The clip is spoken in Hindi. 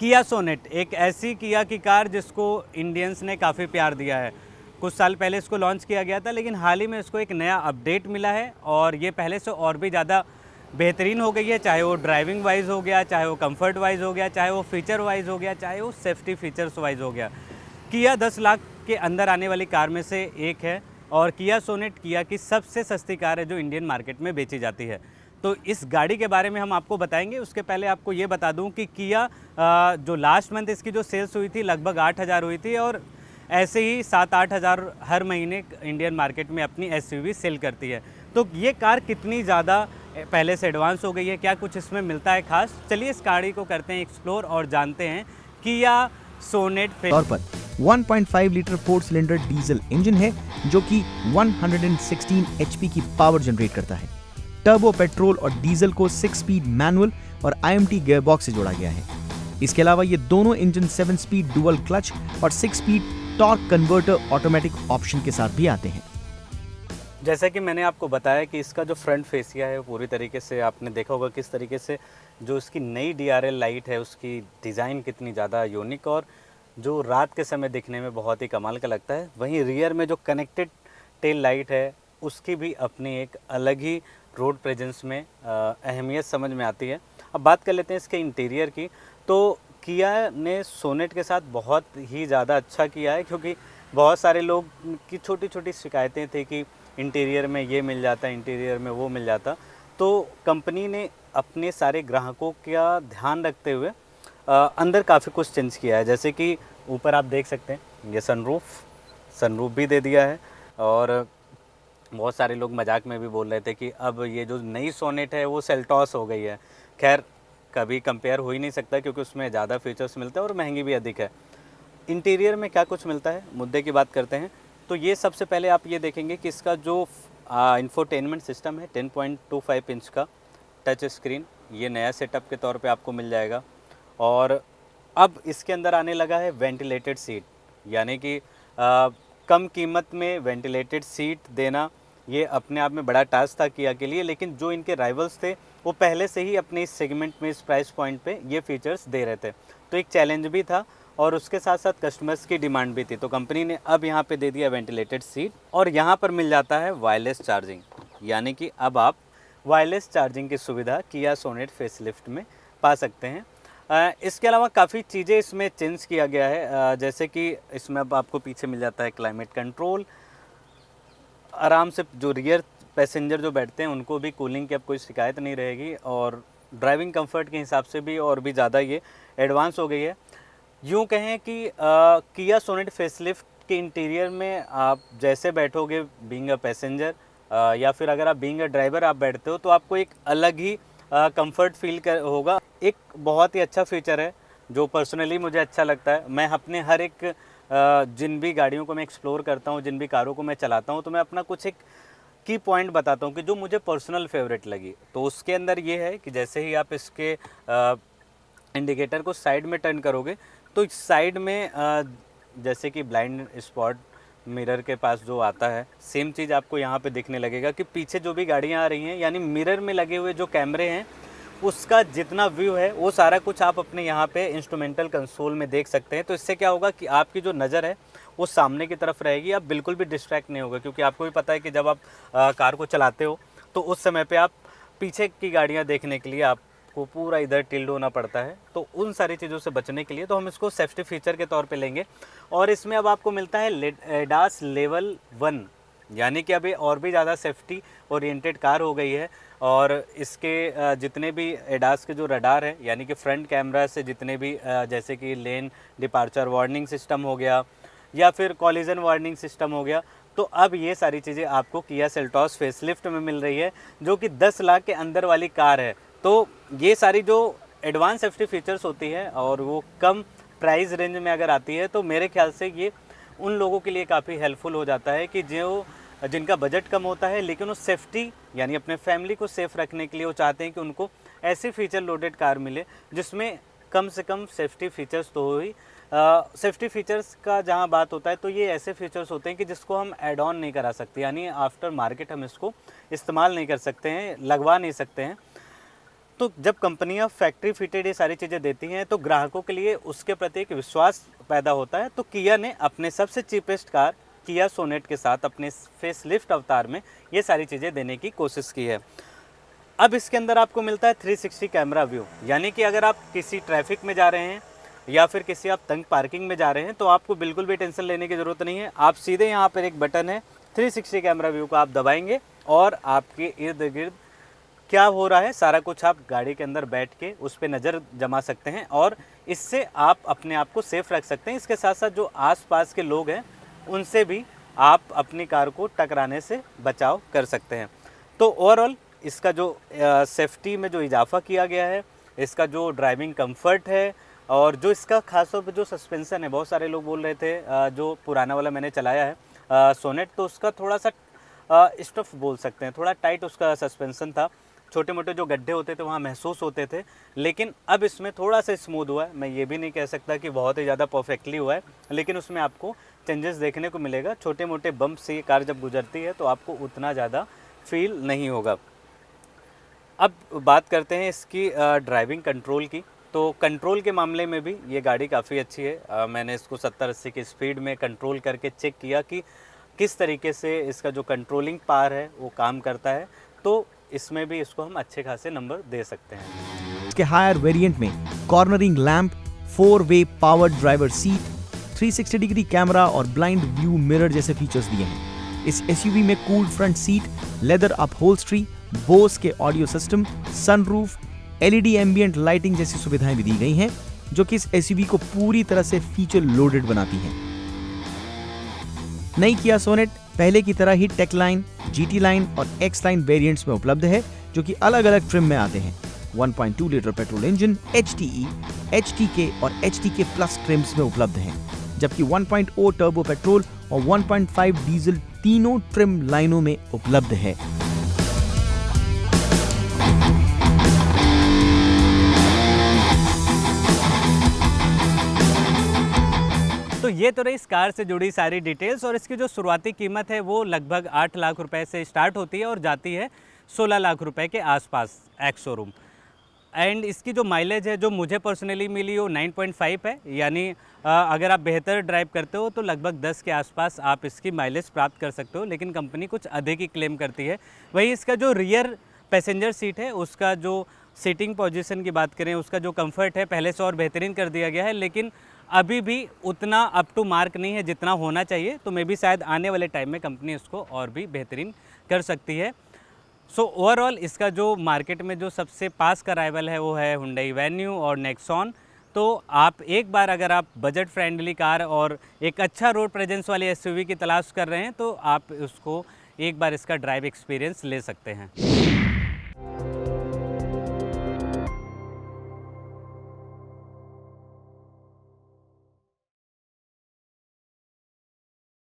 किया सोनेट एक ऐसी किया की कार जिसको इंडियंस ने काफ़ी प्यार दिया है। कुछ साल पहले इसको लॉन्च किया गया था, लेकिन हाल ही में इसको एक नया अपडेट मिला है और ये पहले से और भी ज़्यादा बेहतरीन हो गई है। चाहे वो ड्राइविंग वाइज हो गया, चाहे वो कंफर्ट वाइज हो गया, चाहे वो फीचर वाइज हो गया, चाहे वो सेफ्टी फीचर्स वाइज हो गया। किया 10 लाख के अंदर आने वाली कार में से एक है और किया सोनेट किया की सबसे सस्ती कार है जो इंडियन मार्केट में बेची जाती है। तो इस गाड़ी के बारे में हम आपको बताएंगे। उसके पहले आपको ये बता दूं कि किया जो लास्ट मंथ इसकी जो सेल्स हुई थी लगभग 8,000 हुई थी और ऐसे ही 7-8 हज़ार हर महीने इंडियन मार्केट में अपनी एसयूवी सेल करती है। तो ये कार कितनी ज़्यादा पहले से एडवांस हो गई है, क्या कुछ इसमें मिलता है खास, चलिए इस गाड़ी को करते हैं एक्सप्लोर और जानते हैं। किया सोनेट तौर पर 1.5 लीटर 4 सिलेंडर डीजल इंजन है जो कि 116 एचपी की पावर जनरेट करता है। टर्बो पेट्रोल और डीजल को 6 स्पीड मैनुअल और IMT गियरबॉक्स से जोड़ा गया है। इसके अलावा ये दोनों इंजन 7 स्पीड डुअल क्लच और 6 speed torque converter automatic option के साथ भी आते हैं। जैसा कि मैंने आपको बताया कि इसका जो फ्रंट फेसिया है पूरी तरीके से आपने देखा होगा किस तरीके से जो इसकी नई DRL लाइट है उसकी डिज़ाइन कितनी ज़्यादा यूनिक और जो रात के समय दिखने में बहुत ही कमाल का लगता है। वहीं रियर में जो कनेक्टेड टेल लाइट है उसकी भी अपनी एक अलग ही रोड प्रेजेंस में अहमियत समझ में आती है। अब बात कर लेते हैं इसके इंटीरियर की। तो किया ने सोनेट के साथ बहुत ही ज़्यादा अच्छा किया है, क्योंकि बहुत सारे लोग की छोटी छोटी शिकायतें थी कि इंटीरियर में ये मिल जाता, इंटीरियर में वो मिल जाता। तो कंपनी ने अपने सारे ग्राहकों का ध्यान रखते हुए अंदर काफ़ी कुछ चेंज किया है। जैसे कि ऊपर आप देख सकते हैं ये सनरूफ भी दे दिया है और बहुत सारे लोग मजाक में भी बोल रहे थे कि अब ये जो नई सोनेट है वो सेल्टॉस हो गई है। खैर कभी कंपेयर हो ही नहीं सकता क्योंकि उसमें ज़्यादा फीचर्स मिलते हैं और महंगी भी अधिक है। इंटीरियर में क्या कुछ मिलता है, मुद्दे की बात करते हैं। तो ये सबसे पहले आप ये देखेंगे कि इसका जो इंफोटेनमेंट सिस्टम है 10.25 इंच का टच स्क्रीन, ये नया सेटअप के तौर पे आपको मिल जाएगा। और अब इसके अंदर आने लगा है वेंटिलेटेड सीट, यानी कि कम कीमत में वेंटिलेटेड सीट देना ये अपने आप में बड़ा टास्क था किया के लिए, लेकिन जो इनके राइवल्स थे वो पहले से ही अपने इस सेगमेंट में इस प्राइस पॉइंट पे ये फीचर्स दे रहे थे। तो एक चैलेंज भी था और उसके साथ साथ कस्टमर्स की डिमांड भी थी। तो कंपनी ने अब यहाँ पे दे दिया वेंटिलेटेड सीट और यहाँ पर मिल जाता है वायरलेस चार्जिंग, यानी कि अब आप वायरलेस चार्जिंग की सुविधा किया सोनेट फेसलिफ्ट में पा सकते हैं। इसके अलावा काफ़ी चीज़ें इसमें चेंज किया गया है। जैसे कि इसमें अब आपको पीछे मिल जाता है क्लाइमेट कंट्रोल, आराम से जो रियर पैसेंजर जो बैठते हैं उनको भी कूलिंग की अब कोई शिकायत नहीं रहेगी और ड्राइविंग कंफर्ट के हिसाब से भी और भी ज़्यादा ये एडवांस हो गई है। यूँ कहें कि किया सोनेट फेसलिफ्ट के इंटीरियर में आप जैसे बैठोगे बीइंग अ पैसेंजर या फिर अगर आप बीइंग अ ड्राइवर आप बैठते हो तो आपको एक अलग ही कंफर्ट फील होगा। एक बहुत ही अच्छा फीचर है जो पर्सनली मुझे अच्छा लगता है। मैं अपने हर एक जिन भी गाड़ियों को मैं एक्सप्लोर करता हूँ, जिन भी कारों को मैं चलाता हूँ, तो मैं अपना कुछ एक की पॉइंट बताता हूँ कि जो मुझे पर्सनल फेवरेट लगी। तो उसके अंदर ये है कि जैसे ही आप इसके इंडिकेटर को साइड में टर्न करोगे तो साइड में जैसे कि ब्लाइंड स्पॉट मिरर के पास जो आता है सेम चीज़ आपको यहाँ पे दिखने लगेगा कि पीछे जो भी गाड़ियाँ आ रही हैं, यानी मिरर में लगे हुए जो कैमरे हैं उसका जितना व्यू है वो सारा कुछ आप अपने यहाँ पे इंस्ट्रूमेंटल कंसोल में देख सकते हैं। तो इससे क्या होगा कि आपकी जो नज़र है वो सामने की तरफ रहेगी, आप बिल्कुल भी डिस्ट्रैक्ट नहीं होगा। क्योंकि आपको भी पता है कि जब आप कार को चलाते हो तो उस समय पे आप पीछे की गाड़ियाँ देखने के लिए आपको पूरा इधर टिल्ड होना पड़ता है। तो उन सारी चीज़ों से बचने के लिए तो हम इसको सेफ्टी फीचर के तौर पे लेंगे। और इसमें अब आपको मिलता है एडास लेवल 1, यानी कि अभी और भी ज़्यादा सेफ्टी ओरिएंटेड कार हो गई है। और इसके जितने भी एडास के जो रडार है, यानी कि फ्रंट कैमरा से जितने भी जैसे कि लेन डिपार्चर वार्निंग सिस्टम हो गया या फिर कॉलिजन वार्निंग सिस्टम हो गया, तो अब ये सारी चीज़ें आपको किया सेल्टॉस फेसलिफ्ट में मिल रही है जो कि 10 लाख के अंदर वाली कार है। तो ये सारी जो एडवांस सेफ्टी फीचर्स होती है और वो कम प्राइस रेंज में अगर आती है तो मेरे ख्याल से ये उन लोगों के लिए काफ़ी हेल्पफुल हो जाता है कि जो जिनका बजट कम होता है लेकिन वो सेफ्टी यानी अपने फैमिली को सेफ़ रखने के लिए वो चाहते हैं कि उनको ऐसी फीचर लोडेड कार मिले जिसमें कम से कम सेफ्टी फीचर्स तो हो ही। सेफ्टी फीचर्स का जहाँ बात होता है तो ये ऐसे फीचर्स होते हैं कि जिसको हम ऐड ऑन नहीं करा सकते, यानी आफ्टर मार्केट हम इसको इस्तेमाल नहीं कर सकते हैं, लगवा नहीं सकते हैं। तो जब कंपनियां फैक्ट्री फिटेड ये सारी चीज़ें देती हैं तो ग्राहकों के लिए उसके प्रति एक विश्वास पैदा होता है। तो किया ने अपने सबसे चीपेस्ट कार किया सोनेट के साथ अपने फेस लिफ्ट अवतार में ये सारी चीज़ें देने की कोशिश की है। अब इसके अंदर आपको मिलता है 360 कैमरा व्यू, यानी कि अगर आप किसी ट्रैफिक में जा रहे हैं या फिर किसी आप तंग पार्किंग में जा रहे हैं तो आपको बिल्कुल भी टेंशन लेने की ज़रूरत नहीं है। आप सीधे यहाँ पर एक बटन है 360 कैमरा व्यू को आप दबाएंगे और आपके इर्द गिर्द क्या हो रहा है सारा कुछ आप गाड़ी के अंदर बैठ के उस पर नज़र जमा सकते हैं और इससे आप अपने आप को सेफ रख सकते हैं। इसके साथ साथ जो आसपास के लोग हैं उनसे भी आप अपनी कार को टकराने से बचाव कर सकते हैं। तो ओवरऑल इसका जो सेफ्टी में जो इजाफा किया गया है, इसका जो ड्राइविंग कंफर्ट है और जो इसका खासतौर पर जो सस्पेंसन है, बहुत सारे लोग बोल रहे थे जो पुराना वाला मैंने चलाया है सोनेट, तो उसका थोड़ा सा स्टफ बोल सकते हैं, थोड़ा टाइट उसका सस्पेंसन था, छोटे मोटे जो गड्ढे होते थे वहाँ महसूस होते थे, लेकिन अब इसमें थोड़ा सा स्मूथ हुआ है। मैं ये भी नहीं कह सकता कि बहुत ही ज़्यादा परफेक्टली हुआ है, लेकिन उसमें आपको चेंजेस देखने को मिलेगा। छोटे मोटे बम्प से ये कार जब गुजरती है तो आपको उतना ज़्यादा फील नहीं होगा। अब बात करते हैं इसकी ड्राइविंग कंट्रोल की। तो कंट्रोल के मामले में भी ये गाड़ी काफ़ी अच्छी है। मैंने इसको 70-80 की स्पीड में कंट्रोल करके चेक किया कि किस तरीके से इसका जो कंट्रोलिंग पावर है वो काम करता है, तो इसमें भी इसको हम अच्छे खासे नंबर दे सकते हैं। इसके हायर वेरिएंट में कॉर्नरिंग लैंप, 4-वे powered driver seat, 360 degree camera और ब्लाइंड व्यू मिरर जैसे फीचर्स दिए हैं। इस एसयूवी में cooled front seat, leather upholstery, Bose के audio system, sunroof, LED ambient lighting जैसी सुविधाएं भी दी गई हैं, जो कि इस एसयूवी को पूरी तरह से फीचर लोडेड बनाती हैं। नई किया सोनेट पहले की तरह ही टेक लाइन, जीटी लाइन और एक्स लाइन वेरिएंट्स में उपलब्ध है, जो कि अलग अलग ट्रिम में आते हैं। 1.2 litre petrol engine HTE, HTK और HTK प्लस ट्रिम्स में उपलब्ध हैं, जबकि 1.0 टर्बो पेट्रोल और 1.5 डीजल तीनों ट्रिम लाइनों में उपलब्ध है। तो ये तो रही इस कार से जुड़ी सारी डिटेल्स और इसकी जो शुरुआती कीमत है वो लगभग 8 लाख रुपए से स्टार्ट होती है और जाती है 16 लाख रुपए के आसपास एक्स शोरूम। एंड इसकी जो माइलेज है जो मुझे पर्सनली मिली वो 9.5 है, यानी अगर आप बेहतर ड्राइव करते हो तो लगभग 10 के आसपास आप इसकी माइलेज प्राप्त कर सकते हो, लेकिन कंपनी कुछ अधिक ही क्लेम करती है। वहीं इसका जो रियर पैसेंजर सीट है उसका जो सीटिंग पोजीशन की बात करें, उसका जो कंफर्ट है पहले से और बेहतरीन कर दिया गया है, लेकिन अभी भी उतना अप टू मार्क नहीं है जितना होना चाहिए। तो मे बी शायद आने वाले टाइम में कंपनी इसको और भी बेहतरीन कर सकती है। सो ओवरऑल इसका जो मार्केट में जो सबसे पास का राइवल है वो है हुंडई वेन्यू और नेक्सॉन। तो आप एक बार अगर आप बजट फ्रेंडली कार और एक अच्छा रोड प्रेजेंस वाली एसयूवी की तलाश कर रहे हैं तो आप उसको एक बार इसका ड्राइव एक्सपीरियंस ले सकते हैं।